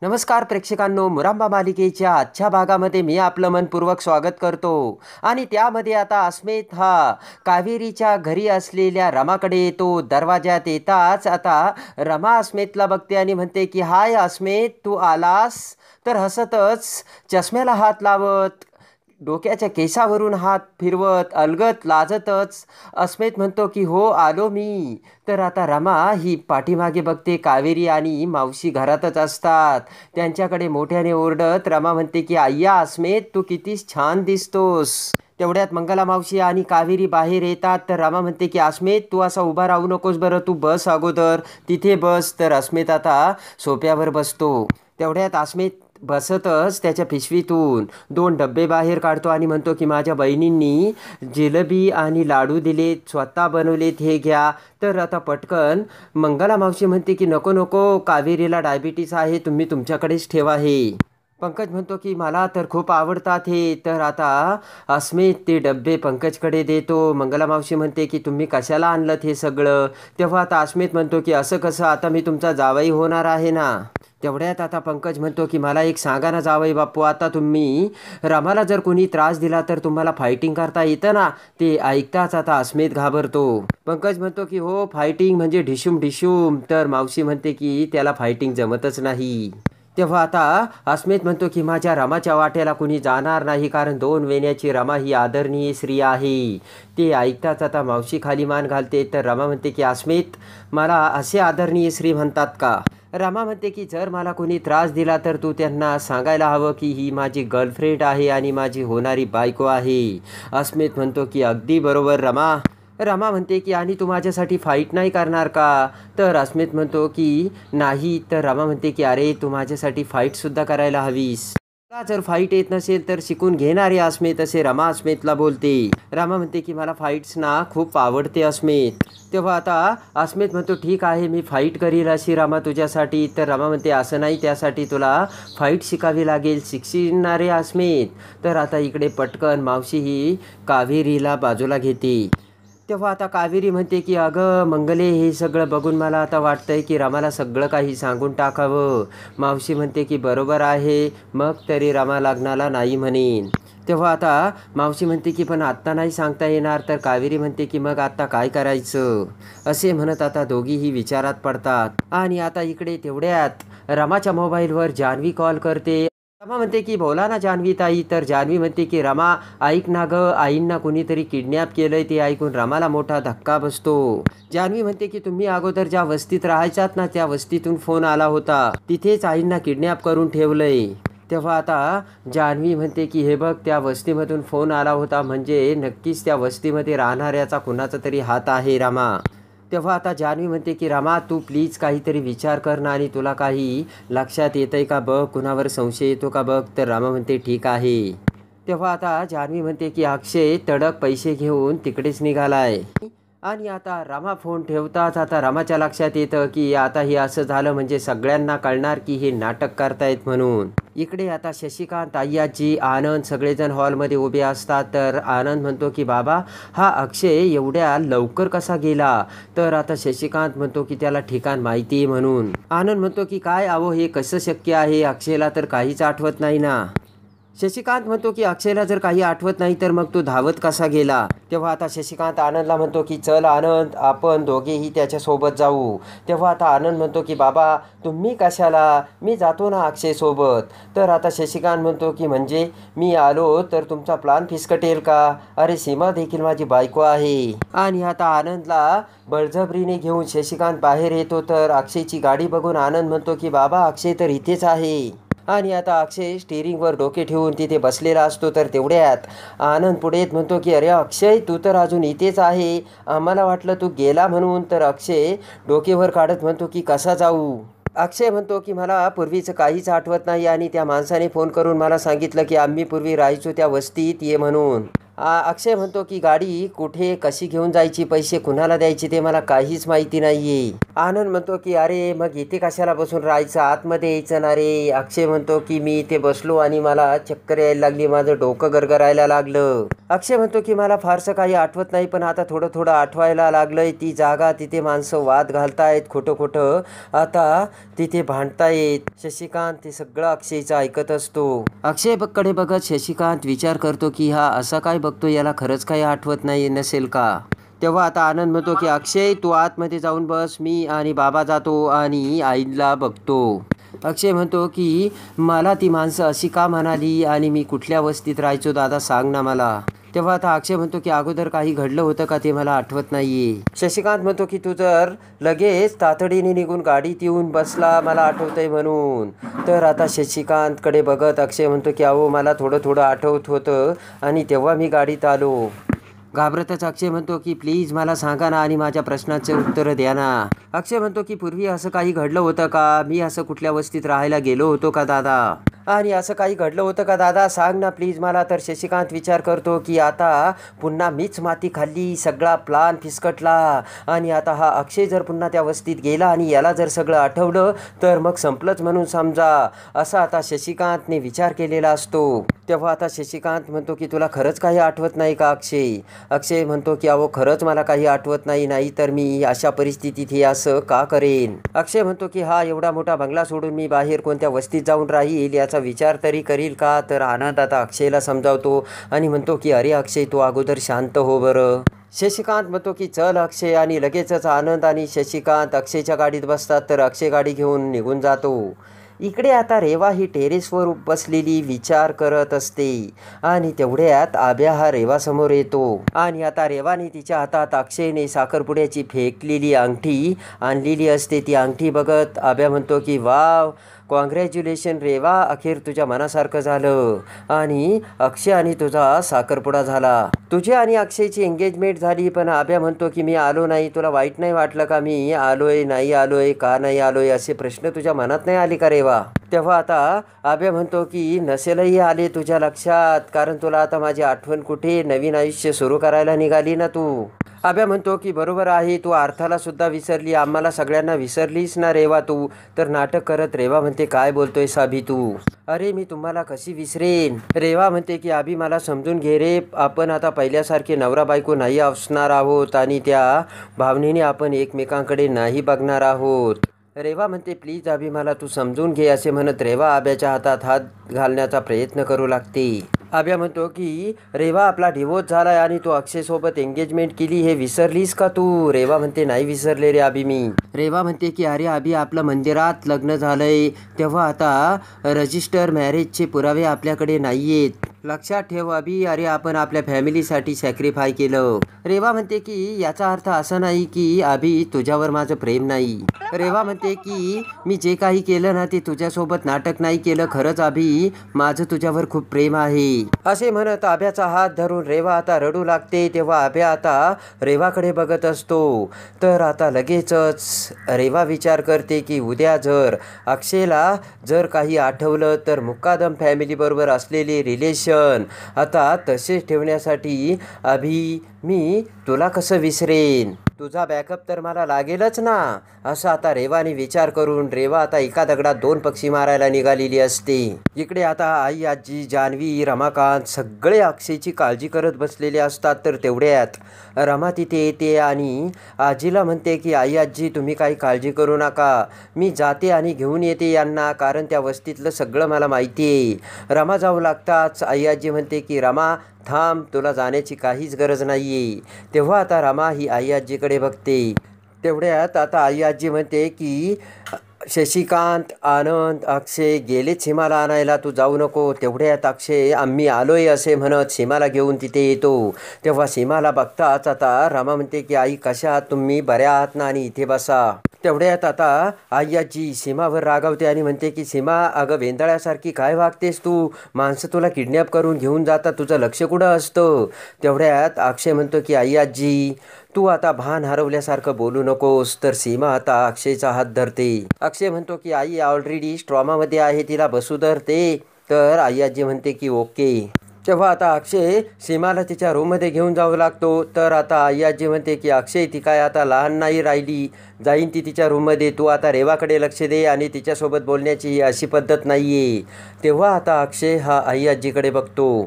नमस्कार प्रेक्षकांनो, मुरांबा मालिकेच्या आजच्या भागामध्ये मी आपलं मनपूर्वक स्वागत करतो. आणि त्यामध्ये आता अस्मित हा कावेरीच्या घरी असलेल्या रमाकडे येतो. दरवाजात येताच आता रमा अस्मितला बघते आणि म्हणते की हाय अस्मित, तू आलास? तर हसतच चष्म्याला हात लावत डोक्याच्या केसावरून हात फिरवत अलगत लाजतच अस्मित म्हणतो की हो आलो मी. तर आता रमा ही पाठीमागे बघते. कावेरी आणि मावशी घरातच असतात. त्यांच्याकडे मोठ्याने ओरडत रमा म्हणते की अय्या अस्मित, तू किती छान दिसतोस. तेवढ्यात मंगला मावशी आणि कावेरी बाहेर येतात. तर रमा म्हणते की अस्मित, तू असा उभा राहू नकोस बरं, तू बस अगोदर, तिथे बस. तर अस्मित आता सोप्यावर बसतो. तेवढ्यात अस्मित बसतच त्याच्या पिशवीतून 2 डब्बे बाहेर काढतो आणि म्हणतो की माझ्या बहिणींनी जिलेबी आणि लाडू दिलेत, स्वतः बनवलेत, हे घ्या. तर आता पटकन मंगला मावशी म्हणते की नको नको, कावेरीला डायबिटीस आहे, तुम्ही तुमच्याकडेच ठेवा हे. पंकज म्हणतो की मला तर खूप आवडतात हे. तर आता अस्मित ते डब्बे पंकजकडे देतो. मंगला मावशी म्हणते की तुम्ही कशाला आणलं हे सगळं. तेव्हा आता अस्मित म्हणतो की असं कसं, आता मी तुमचा जावई होणार आहे ना. तेवढ्यात आता पंकज म्हणतो की मला एक सांगा ना जावई बापू, आता तुम्ही रमाला जर कोणी त्रास दिला तर तुम्हाला फायटिंग करता येतं ना. ते ऐकताच आता अस्मित घाबरतो. पंकज म्हणतो की हो, फायटिंग म्हणजे ढिशूम ढिशूम. तर मावशी म्हणते की त्याला फायटिंग जमतच नाही. तेव्हा आता अस्मित म्हणतो की माझ्या रमाच्या वाट्याला कुणी जाणार नाही, कारण 2 वेण्याची रमा ही आदरणीय स्त्री आहे. ते ऐकताच आता मावशी खाली मान घालते. तर रमा म्हणते की अस्मित, मला असे आदरणीय स्त्री म्हणतात का? रमा म्हणते की जर मला कोणी त्रास दिला तर तू त्यांना सांगायला हवं की ही माझी गर्लफ्रेंड आहे आणि माझी होणारी बायको आहे. अस्मित म्हणतो की अगदी बरोबर रमा. रमा म्हणते की आणि तू माझ्यासाठी फाईट नाही करणार का? तर अस्मित म्हणतो की नाही. तर रमा म्हणते की अरे, तू माझ्यासाठी फाईटसुद्धा करायला हवीस. तुला जर फाईट येत नसेल तर शिकून घेणारे अस्मित, असे रमा अस्मितला बोलते. रमा म्हणते की मला फाईट्स ना खूप आवडते अस्मित. तेव्हा आता अस्मित म्हणतो ठीक आहे, मी फाईट करील अशी रमा तुझ्यासाठी. तर रमा म्हणते असं नाही, त्यासाठी तुला फाईट शिकावी लागेल, शिकणारे अस्मित. तर आता इकडे पटकन मावशी ही कावेरीला बाजूला घेते. तेव्हा आता कावेरी म्हणते की अगं मंगले, हे सगळं बघून मला आता वाटतंय की रमाला सगळं काही सांगून टाकावं. मावशी म्हणते की बरोबर आहे, मग तरी रमा लग्नाला नाही म्हणेन. तेव्हा आता मावशी म्हणते की पण आत्ता नाही सांगता येणार. तर कावेरी म्हणते की मग आत्ता काय करायचं. असे म्हणत आता दोघीही विचारात पडतात. आणि आता इकडे तेवढ्यात रमाच्या मोबाईलवर जान्हवी कॉल करते. रमा म्हणते की बोला ना जान्हवी ताई. तर जान्हवी म्हणते की रमा ऐक ना गं, आईंना कुणीतरी किडनॅप केलंय. ते ऐकून रमाला मोठा धक्का बसतो. जान्हवी म्हणते की तुम्ही अगोदर ज्या वस्तीत राहायचात ना, त्या वस्तीतून फोन आला होता, तिथेच आईंना किडनॅप करून ठेवलंय. तेव्हा आता जान्हवी म्हणते की हे बघ, त्या वस्तीमधून फोन आला होता म्हणजे नक्कीच त्या वस्तीमध्ये राहणाऱ्याचा कुणाचा तरी हात आहे रमा. तेव्हा आता जान्हवी म्हणते की रमा, तू प्लीज काहीतरी विचार कर ना आणि तुला काही लक्षात येतंय का बघ, कुणावर संशय येतो का बघ. तर रमा म्हणते ठीक आहे. तेव्हा आता जान्हवी म्हणते की अक्षय तडक पैसे घेऊन तिकडेच निघालाय. आणि आता रमा फोन ठेवताच आता रमाच्या लक्षात येतं की आता हे असं झालं म्हणजे सगळ्यांना कळणार की हे नाटक करतायत म्हणून. इकडे आता शशिकांत, अय्याजी, आनंद सगळेजण हॉलमध्ये उभे असतात. तर आनंद म्हणतो की बाबा, हा अक्षय एवढ्या लवकर कसा गेला? तर आता शशिकांत म्हणतो की त्याला ठिकाण माहिती आहे म्हणून. आनंद म्हणतो की काय अहो, हे कसं शक्य आहे? अक्षयला तर काहीच आठवत नाही ना. शशिकांत म्हणतो की अक्षयला जर काही आठवत नाही तर मग तो धावत कसा गेला. तेव्हा आता शशिकांत आनंदला म्हणतो की चल आनंद, आपण दोघेही त्याच्यासोबत जाऊ. तेव्हा आता आनंद म्हणतो की बाबा तुम्ही कशाला, मी जातो ना अक्षयसोबत. तर आता शशिकांत म्हणतो की म्हणजे मी आलो तर तुमचा प्लान फिसकटेल का? अरे सीमा देखील माझी बायको आहे. आणि आता आनंदला बळजबरीने घेऊन शशिकांत बाहेर येतो. तर अक्षयची गाडी बघून आनंद म्हणतो की बाबा अक्षय तर इथेच आहे. आणि आता अक्षय स्टेअरिंगवर डोके ठेवून तिथे बसलेला असतो. तर तेवढ्यात आनंद पुढे येत म्हणतो की अरे अक्षय, तू तर अजून इथेच आहे, आम्हाला वाटलं तू गेला म्हणून. तर अक्षय डोकेवर काढत म्हणतो की कसा जाऊ. अक्षय म्हणतो की मला पूर्वीचं काहीच आठवत नाही आणि त्या माणसाने फोन करून मला सांगितलं की आम्ही पूर्वी राहायचो त्या वस्तीत, ये म्हणून. अक्षय म्हणतो की गाडी कुठे कशी घेऊन जायची, पैसे कुणाला द्यायचे ते मला काहीच माहिती नाहीये. आनंद म्हणतो की अरे मग इथे कशाला बसून राहायचं, आतमध्ये यायचं ना रे. अक्षय म्हणतो की मी इथे बसलो आणि मला चक्कर यायला लागली, माझं डोकं गरगरायला लागलं. अक्षय म्हणतो की मला फारसं काही आठवत नाही, पण आता थोडं थोडं आठवायला लागलंय. ती जागा, तिथे माणसं वाद घालतायत खोटं खोटं, आता तिथे भांडतायत. शशिकांत ते सगळं अक्षयचं ऐकत असतो. अक्षय कडे बघत शशिकांत विचार करतो की हा असा काय बघतो, याला खरंच काही आठवत नाही नसेल का. तेव्हा आता आनंद म्हणतो की अक्षय तू आतमध्ये जाऊन बस, मी आणि बाबा जातो आणि आईला बघतो. अक्षय म्हणतो की मला ती माणसं अशी का म्हणाली आणि मी कुठल्या वस्तीत राहायचो दादा, सांग ना मला. तेव्हा आता अक्षय म्हणतो की अगोदर काही घडलं होतं का ते मला आठवत नाहीये. शशिकांत म्हणतो की तू जर लगेच तातडीने निघून गाडीत येऊन बसला मला आठवतंय म्हणून. तर आता शशिकांतकडे बघत अक्षय म्हणतो की अहो मला थोडं थोडं आठवत होतं आणि तेव्हा मी गाडीत आलो. घाबरतच अक्षय म्हणतो की प्लीज मला सांगा ना आणि माझ्या प्रश्नाचे उत्तर द्या ना. अक्षय म्हणतो की पूर्वी असं काही घडलं होतं का, मी असं कुठल्या वस्तीत राहायला गेलो होतो का दादा, आणि असं काही घडलं होतं का दादा, सांग ना प्लीज मला. तर शशिकांत विचार करतो की आता पुन्हा मीच माती खाल्ली, सगळा प्लान फिसकटला आणि आता हा अक्षय जर पुन्हा त्या वस्तीत गेला आणि याला जर सगळं आठवलं तर मग संपलंच म्हणून समजा, असा आता शशिकांतने विचार केलेला असतो. तेव्हा आता शशिकांत म्हणतो की तुला खरंच काही आठवत नाही का अक्षय. अक्षय म्हणतो की अहो खरंच मला काही आठवत नाही, नाही तर मी अशा परिस्थितीत हे असं का करेन. अक्षय म्हणतो की हा एवढा मोठा बंगला सोडून मी बाहेर कोणत्या वस्तीत जाऊन राहील याचा विचार तरी करील का. तर आनंद आता अक्षयला समजावतो आणि म्हणतो की अरे अक्षय तू अगोदर शांत हो बरं. शशिकांत म्हणतो की चल अक्षय, आणि लगेचच आनंद आणि शशिकांत अक्षयच्या गाडीत बसतात. तर अक्षय गाडी घेऊन निघून जातो. इकडे आता रेवा ही टेरेसवर बसलेली विचार करत असते आणि तेवढ्यात आब्या हा रेवासमोर येतो आणि आता रेवाने तिच्या हातात अक्षयने साखरपुड्याची फेकलेली अंगठी आणलेली असते. ती अंगठी बघत आब्या म्हणतो की वाव, कॉंग्रॅच्युलेशन रेवा, अखेर तुझ्या मनासारखं झालं आणि अक्षय आणि तुझा साखरपुडा झाला. तुझी आणि अक्षयची एंगेजमेंट झाली. पण आब्या म्हणतो की मी आलो नाही, तुला वाईट नाही वाटलं का, मी आलोय नाही आलोय, का नाही आलोय, असे प्रश्न तुझ्या मनात नाही आले का रेवा. तेव्हा आता आब्या म्हणतो की नसेलही आले तुझ्या लक्षात, कारण तुला आता माझी आठवण कुठे, नवीन आयुष्य सुरू करायला निघाली ना तू. आब्या म्हणतो की बरोबर आहे, तू अर्थाला सुद्धा विसरली, आम्हाला सगळ्यांना विसरलीस ना रेवा तू. तर नाटक करत रेवा म्हणते काय बोलतोय साबी तू, अरे मी तुम्हाला कशी विसरेन. रेवा म्हणते की आबी मला समजून घे रे, आपण आता पहिल्यासारखे नवरा बायको नाही असणार आहोत आणि त्या भावनेने आपण एकमेकांकडे नाही बघणार आहोत. रेवा म्हणते प्लीज आबी मला तू समजून घे, असे म्हणत रेवा आब्याच्या हातात हात घालण्याचा प्रयत्न करू लागते. आब्या म्हणतो की रेवा आपला डिवोर्स झालाय आणि तू अक्षयसोबत एंगेजमेंट केली, हे विसरलीस का तू. रेवा म्हणते नाही विसरले रे आबी मी. रेवा म्हणते की अरे आबी आपलं मंदिरात लग्न झालंय, तेव्हा आता रजिस्टर मॅरेजचे पुरावे आपल्याकडे नाहीयेत, लक्षात ठेव अबी. अरे आपण आपल्या फॅमिलीसाठी सॅक्रिफाय केलं. रेवा म्हणते की याचा अर्थ असा नाही की अभि तुझ्यावर माझं प्रेम नाही. रेवा म्हणते की मी जे काही केलं ना ते तुझ्यासोबत नाटक नाही केलं, खरंच अभि माझं तुझ्यावर खूप प्रेम आहे, असे म्हणत आभ्याचा हात धरून रेवा आता रडू लागते. तेव्हा आभ्या आता रेवाकडे बघत असतो. तर आता लगेचच रेवा विचार करते की उद्या जर अक्षयला जर काही आठवलं तर मुक्कादम फॅमिलीबरोबर असलेले रिलेशन आता तसेच ठेवण्यासाठी अभि मी तुला कसं विसरेन, तुझा बॅकअप तर मला लागेलच ना, असं आता रेवाने विचार करून रेवा आता एका दगडात दोन पक्षी मारायला निघालेली असते. इकडे आता आई आजी जान्हवी रमाकांत सगळे अक्षयची काळजी करत बसलेले असतात. तर तेवढ्यात रमा तिथे येते आणि आजीला म्हणते की आई आजी तुम्ही काही काळजी करू नका, मी जाते आणि घेऊन येते यांना, कारण त्या वस्तीतलं सगळं मला माहिती आहे. रमा जाऊ लागताच आई आजी म्हणते की रमा थांब, तुला जाण्याची काहीच गरज नाही आहे. तेव्हा आता रमा ही आई आजीकडे बघते. तेवढ्यात आता आई आजी म्हणते की शशिकांत आनंद अक्षय गेलेच सीमाला आणायला, तू जाऊ नको. तेवढ्यात अक्षय आम्ही आलोय असे म्हणत सीमाला घेऊन तिथे येतो. तेव्हा सीमाला बघताच आता रमा म्हणते की आई कशा आहात तुम्ही, बऱ्या आहात ना, आणि इथे बसा. तेवढ्यात आता आई आजी सीमावर रागावते आणि म्हणते की सीमा अगं वेंदळ्यासारखी काय वागतेस तू, माणसं तुला किडनॅप करून घेऊन जातात, तुझं लक्ष कुठं असतं. तेवढ्यात अक्षय म्हणतो की आई आजी तू आता भान हरवल्यासारखं बोलू नकोस. तर सीमा आता अक्षयचा हात धरते. अक्षय म्हणतो की आई ऑलरेडी स्ट्रॉमामध्ये आहे, तिला बसू धरते. तर आई आजी म्हणते की ओके तेव्हा आता अक्षय सीमाला तिच्या रूममध्ये घेऊन जाऊ लागतो. तर आता आई आजी म्हणते की अक्षय ती काय आता लहान नाही राहिली, जाईन ती तिच्या रूममध्ये, तू आता रेवाकडे लक्ष दे आणि तिच्यासोबत बोलण्याची ही अशी पद्धत नाही आहे. तेव्हा आता अक्षय हा आई आजीकडे बघतो.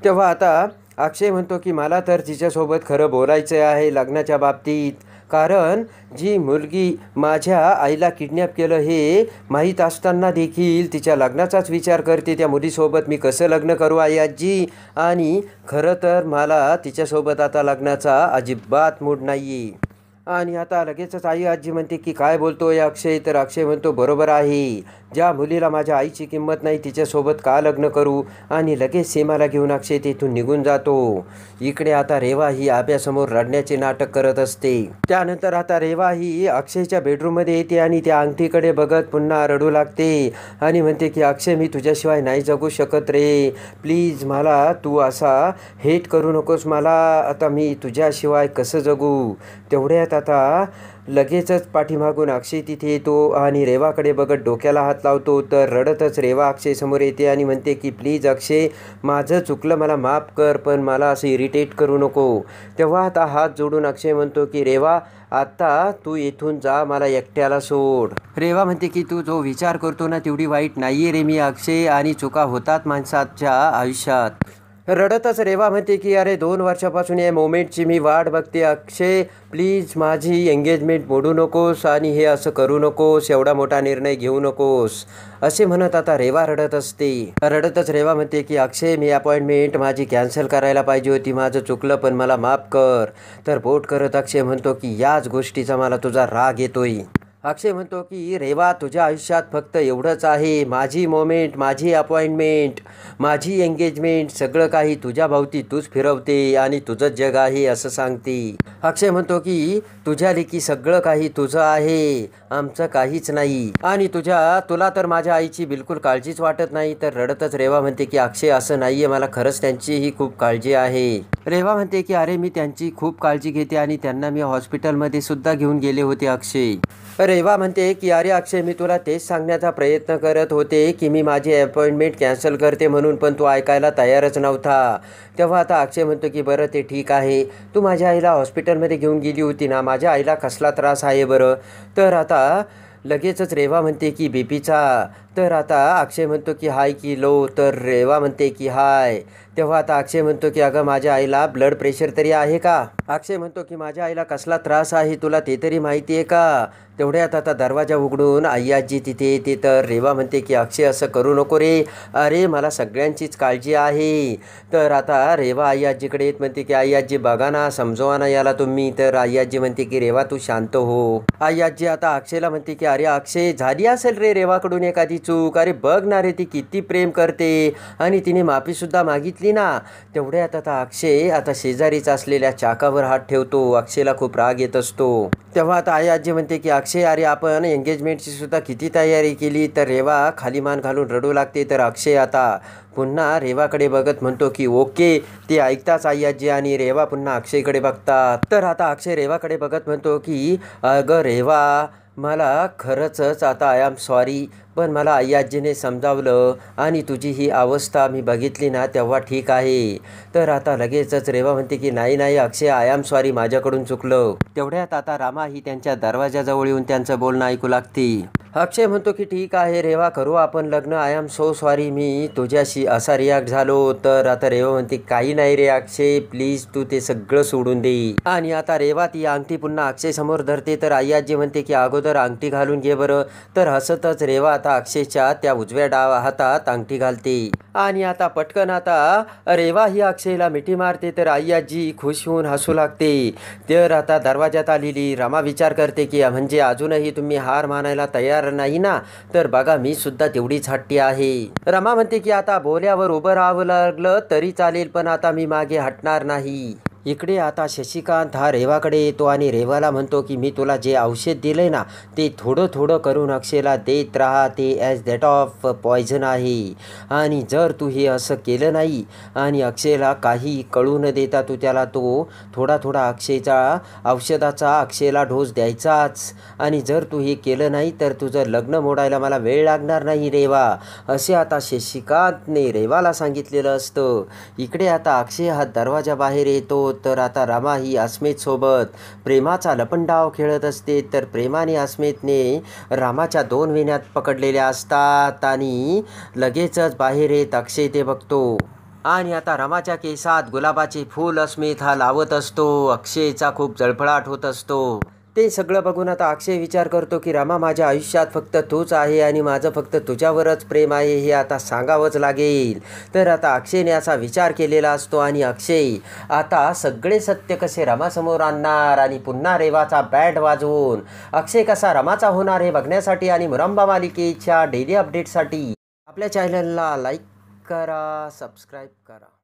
तेव्हा आता अक्षय म्हणतो की मला तर तिच्यासोबत खरं बोलायचं आहे लग्नाच्या बाबतीत, कारण जी मुलगी माझ्या आईला किडनॅप केलं हे माहीत असताना देखील तिच्या लग्नाचाच विचार करते. त्या मुलीसोबत मी कसं लग्न करू आई आजी, आणि खरं तर मला तिच्यासोबत आता लग्नाचा अजिबात मूड नाही आहे. आणि आता लगेचच आई आजी म्हणते की काय बोलतोय अक्षय. तर अक्षय म्हणतो बरोबर आहे, ज्या मुलीला माझ्या आईची किंमत नाही तिच्यासोबत का लग्न करू, आणि लगेच सीमाला घेऊन अक्षय तिथून निघून जातो. इकडे आता रेवा ही आब्यासमोर रडण्याचे नाटक करत असते. त्यानंतर आता रेवा ही अक्षयच्या बेडरूममध्ये येते आणि त्या अंगठीकडे बघत पुन्हा रडू लागते आणि म्हणते की अक्षय मी तुझ्याशिवाय नाही जगू शकत रे, प्लीज मला तू असा हेट करू नकोस मला, आता मी तुझ्याशिवाय कसं जगू. तेवढ्यात आता लगेचच पाठीमागून अक्षय तिथे येतो आणि रेवाकडे बघत डोक्याला हात लावतो. तर रडतच रेवा अक्षय समोर येते आणि म्हणते की प्लीज अक्षय माझं चुकलं, मला माफ कर, पण मला असं इरिटेट करू नको. तेव्हा आता हात जोडून अक्षय म्हणतो की रेवा आता तू इथून जा, मला एकट्याला सोड. रेवा म्हणते की तू जो विचार करतो ना तेवढी वाईट नाही आहे रे मी अक्षय, आणि चुका होतात माणसाच्या आयुष्यात. रडतच रेवा म्हणते की अरे 2 वर्षापासून या मोमेंटची मी वाट बघते अक्षय, प्लीज माझी एंगेजमेंट मोडू नकोस आणि हे असं करू नकोस, एवढा मोठा निर्णय घेऊ नकोस, असे म्हणत आता रेवा रडत असते. रडतच रेवा म्हणते की अक्षय मी अपॉइंटमेंट माझी कॅन्सल करायला पाहिजे होती, माझं चुकलं पण मला माफ कर. तर बोट करत अक्षय म्हणतो की याच गोष्टीचा मला तुझा राग येतोय. अक्षय म्हणतो की रेवा तुझ्या आयुष्यात फक्त एवढंच आहे, माझी मोमेंट, माझी अपॉइंटमेंट, माझी एंगेजमेंट, सगळं काही तुझ्या भोवती तूच फिरवते आणि तुझंच जग आहे असं सांगते. अक्षय म्हणतो की तुझ्या लेकी सगळं काही तुझं आहे, आमचं काहीच नाही, आणि तुला तर माझ्या आईची बिलकुल काळजीच वाटत नाही. तर रडतच रेवा म्हणते की अक्षय असं नाही आहे, मला खरंच त्यांचीही खूप काळजी आहे. रेवा म्हणते की अरे मी त्यांची खूप काळजी घेते आणि त्यांना मी हॉस्पिटलमध्ये सुद्धा घेऊन गेले होते अक्षय. रेवा म्हणते की अरे अक्षय मी तुला तेच सांगण्याचा प्रयत्न करत होते की मी माझी अपॉइंटमेंट कॅन्सल करते म्हणून, पण तू ऐकायला तयारच नव्हता. तेव्हा आता अक्षय म्हणतो की बरं ते ठीक आहे, तू माझ्या आईला हॉस्पिटलमध्ये घेऊन गेली होती ना, माझ्या आईला कसला त्रास आहे बरं. तर आता लगेचच रेवा म्हणते की बीपीचा. तर आता अक्षय म्हणतो की हाय की लो. तर रेवा म्हणते की हाय. तेव्हा आता अक्षय म्हणतो की अगं माझ्या आईला ब्लड प्रेशर तरी आहे का. अक्षय म्हणतो की माझ्या आईला कसला त्रास आहे तुला ते तरी माहिती आहे का. तेवढ्यात आता दरवाजा उघडून आई आजी तिथे येते. तर रेवा म्हणते की अक्षय असं करू नको रे, अरे मला सगळ्यांचीच काळजी आहे. तर आता रेवा आई आजीकडे येत म्हणते की आई आजी बघा ना, समजवा ना याला तुम्ही. तर आई आजी म्हणते की रेवा तू शांत हो. आई आजी आता अक्षयला म्हणते की अरे अक्षय झाली असेल रे रेवाकडून एखादी चूक, अरे बघ ना रे ती किती प्रेम करते आणि तिने माफीसुद्धा मागितली ना. तेवढ्यात आता अक्षय आता शेजारीच असलेल्या चाकावर हात ठेवतो. अक्षयला खूप राग येत असतो. तेव्हा आता आई आजी म्हणते की अक्षय अरे आपण एंगेजमेंटची सुद्धा किती तयारी केली. तर रेवा खाली मान घालून रडू लागते. तर अक्षय आता पुन्हा रेवाकडे बघत म्हणतो की ओके. ते ऐकताच आई आजी आणि रेवा पुन्हा अक्षयकडे बघतात. तर आता अक्षय रेवाकडे बघत म्हणतो की अगं रेवा मला खरंच आता आय एम सॉरी, पण मला आई आजीने समजावलं आणि तुझी ही अवस्था मी बघितली ना तेव्हा ठीक आहे. तर आता लगेचच रेवा म्हणते की नाही नाही अक्षय आय एम सॉरी, माझ्याकडून चुकलं. तेवढ्यात आता रामा ही त्यांच्या दरवाजाजवळ येऊन त्यांचं बोलणं ऐकू लागते. अक्षय म्हणतो की ठीक आहे रेवा करू आपण लग्न, आय एम सो सॉरी मी तुझ्याशी असा रिॲक्ट झालो. तर आता रेवा म्हणते काही नाही रे अक्षय, प्लीज तू ते सगळं सोडून दे. आणि आता रेवा ती अंगठी पुन्हा अक्षय समोर धरते. तर आई आजी म्हणते की अगोदर अंगठी घालून घे बरं. तर हसतच रेवा आता अक्षयच्या त्या उजव्या हातात अंगठी घालते. आणि आता पटकन आता रेवा ही अक्षयला मिठी मारते. तर आई आजी खुश होऊन हसू लागते. तर आता दरवाजात आलेली रमा विचार करते की म्हणजे अजूनही तुम्ही हार मानायला तयार नाही ना. तर बघा मी सुद्धा तेवढीच हट्टी आहे. रमा म्हणते की आता बोल्यावर उभं राहावं लागलं तरी चालेल, पण आता मी मागे हटणार नाही. इकडे आता शशिकांत हा रेवाकडे येतो आणि रेवाला म्हणतो की मी तुला जे औषध दिलं ना ते थोडं थोडं करून अक्षयला देत राहा, ते ॲज दॅट ऑफ पॉयझन आहे. आणि जर तू हे असं केलं नाही आणि अक्षयला काही कळू न देता तू त्याला तो थोडा थोडा औषधाचा अक्षयला डोस द्यायचाच. आणि जर तू हे केलं नाही तर तुझं लग्न मोडायला मला वेळ लागणार नाही रेवा, असे आता शशिकांतने रेवाला सांगितलेलं असतं. इकडे आता अक्षय हा दरवाजा बाहेर येतो तर आता रमा ही अस्मितसोबत प्रेमाचा लपंडाव खेळत असते. तर प्रेमाने अस्मितने रामाच्या 2 वेण्यात पकडलेल्या असतात आणि लगेचच बाहेर येत अक्षय ते बघतो. आणि आता रमाच्या केसात गुलाबाचे फूल अस्मित हा लावत असतो. अक्षयचा खूप जळफळाट होत असतो. ते सगळं बघून आता अक्षय विचार करतो की रमा, माझ्या आयुष्यात फक्त तूच आहे आणि माझं फक्त तुझ्यावरच प्रेम आहे हे आता सांगावंच लागेल. तर आता अक्षयने असा विचार केलेला असतो आणि अक्षय आता सगळे सत्य कसे रमासमोर आणणार आणि पुन्हा रेवाचा बँड वाजवून अक्षय कसा रमाचा होणार हे बघण्यासाठी आणि मुरंबा मालिकेच्या डेली अपडेटसाठी आपल्या चॅनलला लाईक करा, सबस्क्राईब करा.